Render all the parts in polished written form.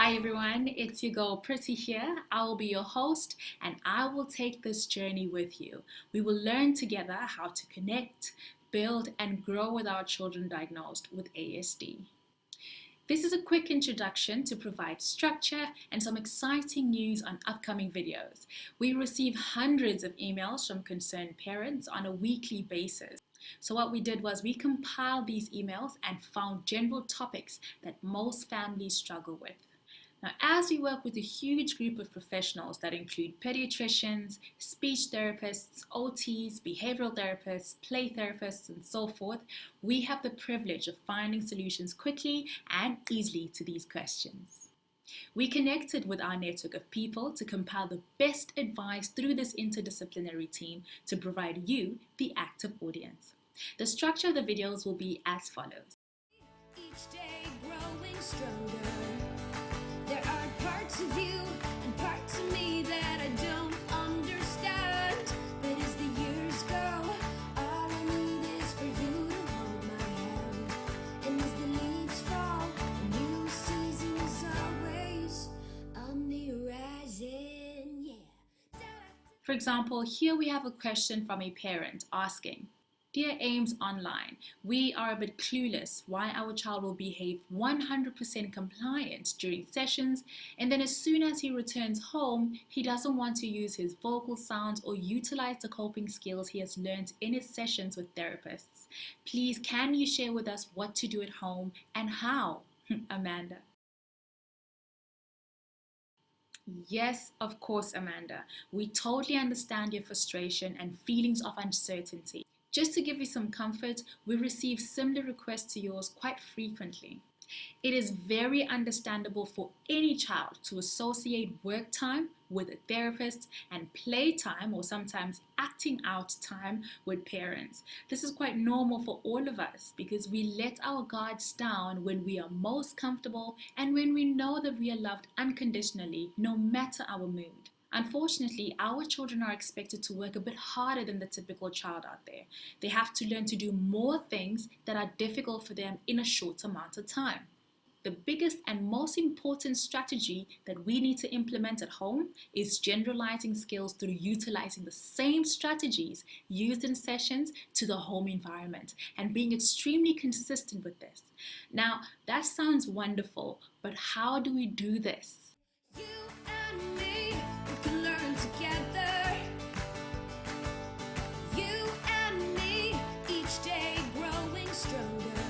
Hi everyone, it's your girl Pretty here. I will be your host and I will take this journey with you. We will learn together how to connect, build, and grow with our children diagnosed with ASD. This is a quick introduction to provide structure and some exciting news on upcoming videos. We receive hundreds of emails from concerned parents on a weekly basis. So what we did was we compiled these emails and found general topics that most families struggle with. Now, as we work with a huge group of professionals that include pediatricians, speech therapists, OTs, behavioral therapists, play therapists, and so forth, we have the privilege of finding solutions quickly and easily to these questions. We connected with our network of people to compile the best advice through this interdisciplinary team to provide you, the active audience. The structure of the videos will be as follows. Each day growing stronger. There are parts of you and parts of me that I don't understand. But as the years go, all I need is for you to hold my hand. And as the leaves fall, a new season is always on the horizon. Yeah. For example, here we have a question from a parent asking, Dear Ames Online, we are a bit clueless why our child will behave 100% compliant during sessions, and then as soon as he returns home, he doesn't want to use his vocal sounds or utilize the coping skills he has learned in his sessions with therapists. Please, can you share with us what to do at home and how? Amanda. Yes, of course, Amanda. We totally understand your frustration and feelings of uncertainty. Just to give you some comfort, we receive similar requests to yours quite frequently. It is very understandable for any child to associate work time with a therapist and playtime or sometimes acting out time with parents. This is quite normal for all of us because we let our guards down when we are most comfortable and when we know that we are loved unconditionally, no matter our mood. Unfortunately, our children are expected to work a bit harder than the typical child out there. They have to learn to do more things that are difficult for them in a short amount of time. The biggest and most important strategy that we need to implement at home is generalizing skills through utilizing the same strategies used in sessions to the home environment and being extremely consistent with this. Now, that sounds wonderful, but how do we do this? You and me, we can learn together. You and me, each day growing stronger.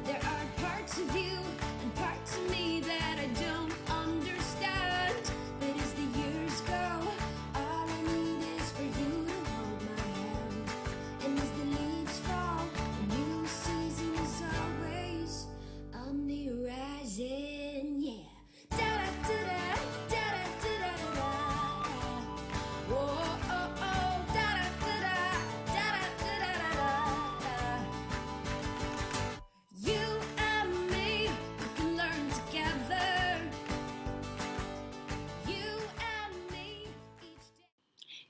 There are parts of you and parts of me that I don't understand. But as the years go, all I need is for you to hold my hand. And as the leaves fall, a new season is always on the horizon. Yeah. Da-da-da-da, da-da-da-da-da. Whoa, oh, oh, da-da-da-da, da-da-da-da-da. You and me, we can learn together. You and me, each day.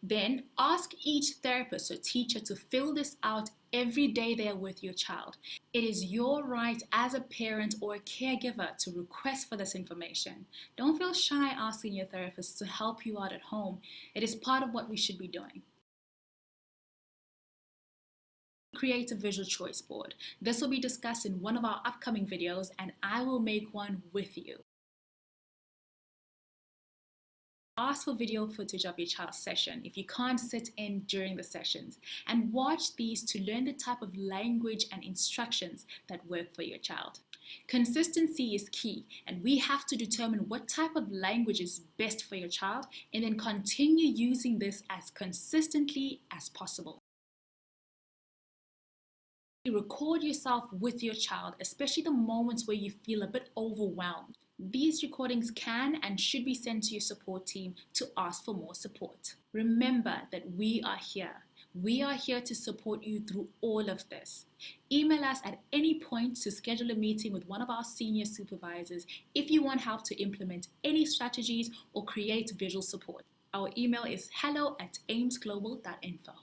Then ask each therapist or teacher to fill this out every day they are with your child. It is your right as a parent or a caregiver to request for this information. Don't feel shy asking your therapist to help you out at home. It is part of what we should be doing. Create a visual choice board. This will be discussed in one of our upcoming videos and I will make one with you. Ask for video footage of your child's session if you can't sit in during the sessions and watch these to learn the type of language and instructions that work for your child. Consistency is key and we have to determine what type of language is best for your child and then continue using this as consistently as possible. Record yourself with your child, especially the moments where you feel a bit overwhelmed. These recordings can and should be sent to your support team to ask for more support. Remember that we are here. We are here to support you through all of this. Email us at any point to schedule a meeting with one of our senior supervisors if you want help to implement any strategies or create visual support. Our email is hello@amesglobal.info.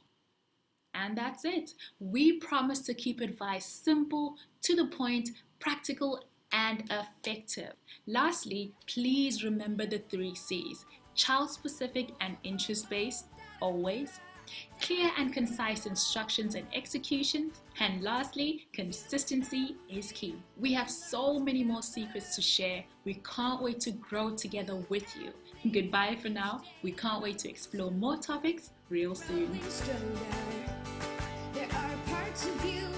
And that's it. We promise to keep advice simple, to the point, practical, and effective. Lastly, please remember the 3 C's: child specific and interest based, always. Clear and concise instructions and executions. And lastly, consistency is key. We have so many more secrets to share. We can't wait to grow together with you. Goodbye for now. We can't wait to explore more topics real soon. There are parts of you